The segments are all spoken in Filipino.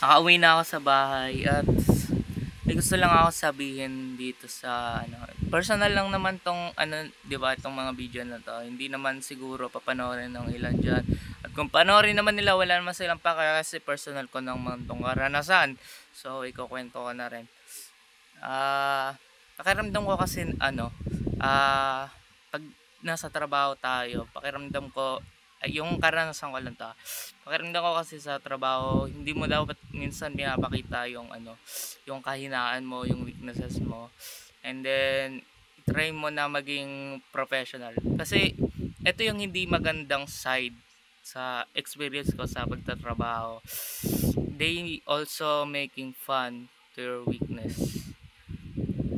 Nakauwi na ako sa bahay at may gusto lang ako sabihin dito sa personal lang naman tong 'di ba, itong mga video na to. Hindi naman siguro papanoorin ng ilan diyan. At kung panoorin naman nila wala naman silang pake kasi personal ko naman tong karanasan. So ikukuwento ko na rin. Pakiramdam ko kasi pag nasa trabaho tayo, pakiramdam ko yung karanasan ko lang 'to. Pakiramdam ko kasi sa trabaho, hindi mo dapat minsan pinapakita yung kahinaan mo, yung weaknesses mo. And then try mo na maging professional. Kasi ito yung hindi magandang side sa experience ko sa pagtatrabaho. They also making fun to your weakness.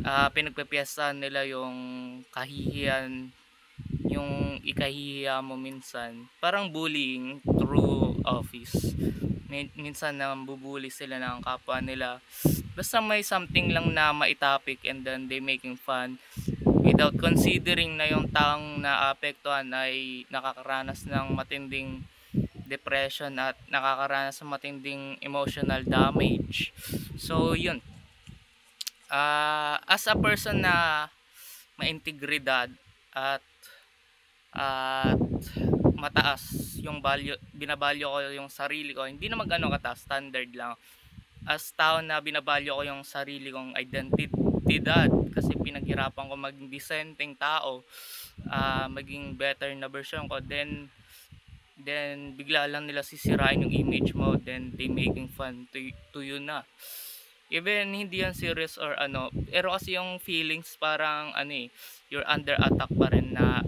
Pinagpepiestahan nila yung kahihiyan, yung ikahihiya mo minsan. Parang bullying through office. Minsan nambubuli sila ng kapwa nila. Basta may something lang na maitopic and then they making fun without considering na yung taong naapektuhan ay nakakaranas ng matinding depression at nakakaranas ng matinding emotional damage. So yun, as a person na maintegridad at at mataas yung value, binabalyo ko yung sarili ko, hindi naman gano'ng kataas, standard lang. As tao na binabalyo ko yung sarili kong identidad kasi pinaghirapan ko maging disenteng tao, maging better na version ko, then bigla lang nila sisirain yung image mo, then they making fun to you na. Even hindi yan serious or pero kasi yung feelings parang you're under attack pa rin na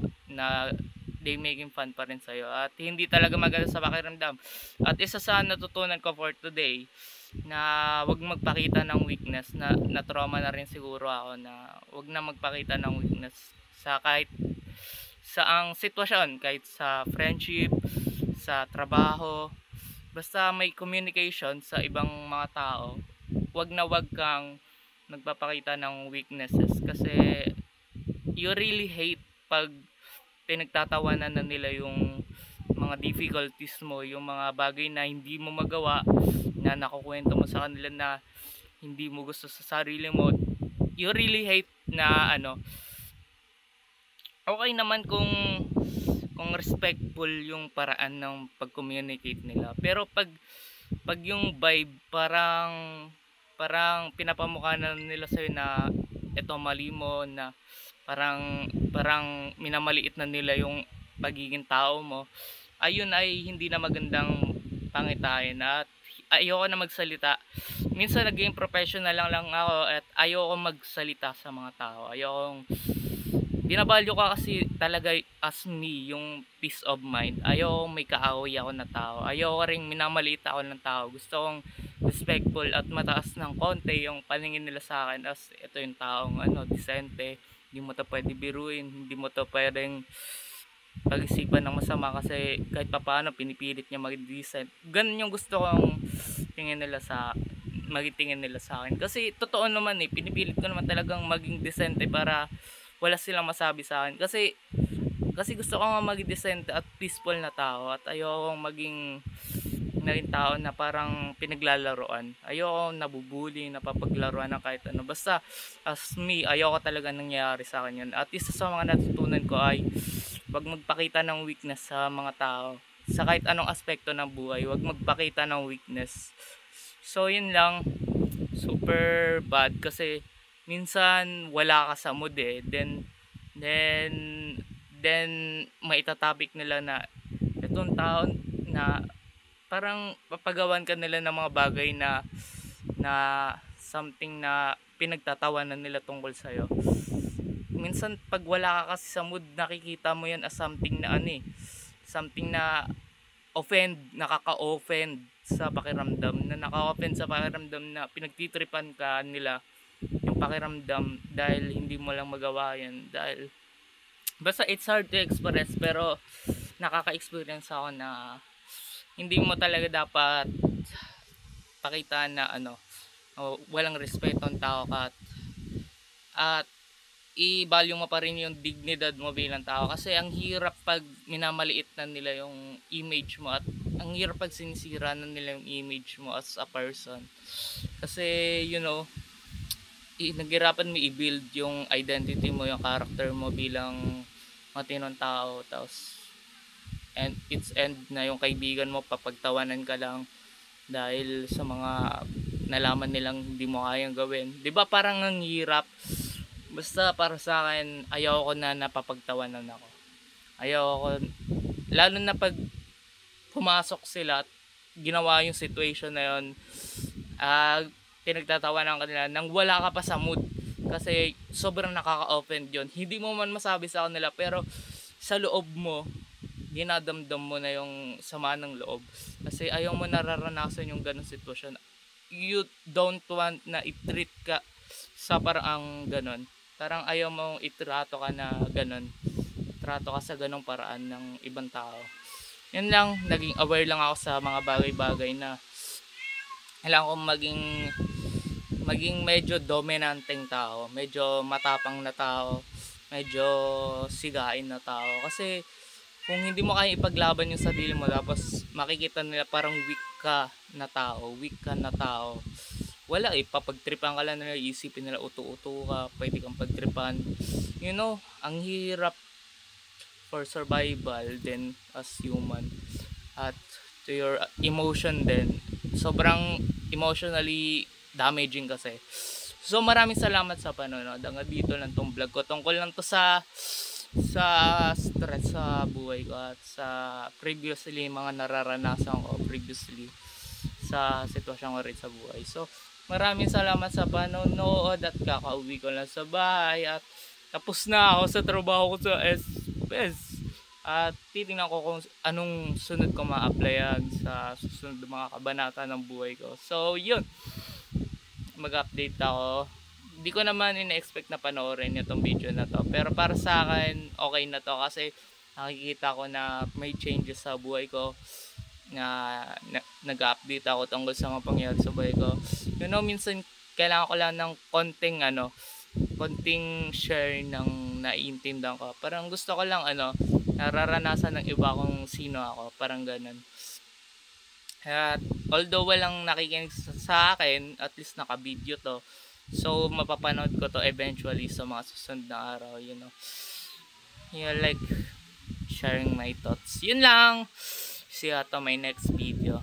they making fun pa rin sa'yo at hindi talaga maganda sa pakiramdam. At isa sa natutunan ko for today na wag magpakita ng weakness, na trauma na rin siguro ako na wag na magpakita ng weakness sa kahit saang sitwasyon, kahit sa friendship, sa trabaho, basta may communication sa ibang mga tao. Wag kang nagpapakita ng weaknesses kasi you really hate pag pinagtatawanan na nila yung mga difficulties mo, yung mga bagay na hindi mo magawa, na nakukwento mo sa kanila na hindi mo gusto sa sarili mo. You really hate na okay naman kung respectful yung paraan ng pag-communicate nila, pero pag yung vibe parang pinapamukha na nila sa'yo na eto mali mo, na parang minamaliit na nila yung pagiging tao mo, ayun ay hindi na magandang pangitain at ayoko na magsalita. Minsan naging professional lang ako at ayoko magsalita sa mga tao. Binabalyo ka kasi talaga as me yung peace of mind. Ayoko may kaaway ako na tao. Ayoko ring minamaliit ako ng tao. Gusto kong respectful at mataas ng konti yung paningin nila sa akin as ito yung taong disente. Hindi mo to pwede biruin, hindi mo to pwedeng pag-isipan ng masama kasi kahit papaano pinipilit niya maging decent. Ganun yung gusto kong magitingin nila sa akin. Kasi totoo naman pinipilit ko naman talagang maging decente para wala silang masabi sa akin. Kasi gusto ko nga maging decent at peaceful na tao at ayoko maging tao na parang pinaglalaroan. Ayoko nabubuli, napapaglaruan ng kahit ano. Basta as me, ayoko talaga nangyayari sa akin yun. At isa sa mga natutunan ko ay wag magpakita ng weakness sa mga tao. Sa kahit anong aspekto ng buhay, wag magpakita ng weakness. So yun lang, super bad kasi minsan wala ka sa mood then maitatopic nila na itong taon na parang papagawan ka nila ng mga bagay na something na pinagtatawanan nila tungkol sa'yo. Minsan pag wala ka kasi sa mood, nakikita mo yan as something na something na nakaka-offend sa pakiramdam, na pinagtitripan ka nila yung pakiramdam dahil hindi mo lang magawa yan, dahil basta it's hard to express, pero nakaka-experience ako na hindi mo talaga dapat pakita na walang respeto ang tao ka at i-value mo pa rin yung dignidad mo bilang tao, kasi ang hirap pag minamaliit na nila yung image mo, at ang hirap pag sinisira na nila yung image mo as a person, kasi naghirapan mo i-build yung identity mo, yung character mo bilang matinong tao, tapos it's end na yung kaibigan mo, papagtawanan ka lang dahil sa mga nalaman nilang hindi mo kayang gawin. 'Di ba parang ang hirap? Basta para sa akin, ayaw ko na napapagtawanan ako. Ayaw ko, lalo na pag pumasok sila at ginawa yung situation na yun, pinagtatawanan ka nila nang wala ka pa sa mood. Kasi sobrang nakaka-offend yun. Hindi mo man masabi sa kanila, pero sa loob mo, dinadamdam mo na yung sama ng loob. Kasi ayaw mo nararanasan yung ganong sitwasyon. You don't want na i-treat ka sa parang ganon. Parang ayaw mong itrato ka na ganon. Trato ka sa ganong paraan ng ibang tao. Yun lang, naging aware lang ako sa mga bagay-bagay na kailangan kong maging medyo dominanteng tao, medyo matapang na tao, medyo sigain na tao. Kasi kung hindi mo kaya ipaglaban yung sarili mo, tapos makikita nila parang weak ka na tao, wala papagtripan ka lang nila, isipin nila uto-uto ka, pwede kang pagtripan. Ang hirap for survival din as human, at to your emotion din, sobrang emotionally damaging kasi. So maraming salamat sa panonood. Hanggang dito lang tong vlog ko, tungkol lang to sa stress sa buhay ko, at sa previously mga nararanasan ko previously sa sitwasyon ko rin sa buhay. So maraming salamat sa panonood, at kakauwi ko lang sa bahay, at tapos na ako sa trabaho ko sa SPS, at titingnan ko kung anong sunod ko ma-applyan sa susunod mga kabanata ng buhay ko. So yun, mag-update ako. Hindi ko naman ina-expect na panoorin itong video na to, pero para sa akin okay na to, kasi nakikita ko na may changes sa buhay ko, na nag-update ako tungkol sa mga pangyayari sa buhay ko. Minsan kailangan ko lang ng konting share ng naiintindihan ko. Parang gusto ko lang nararanasan ng iba kung sino ako, parang ganun. At although walang nakikinig sa akin, at least naka-video to. So mapapanood ko to eventually sa mga susunod na araw, like sharing my thoughts. Yun lang. See you at my next video.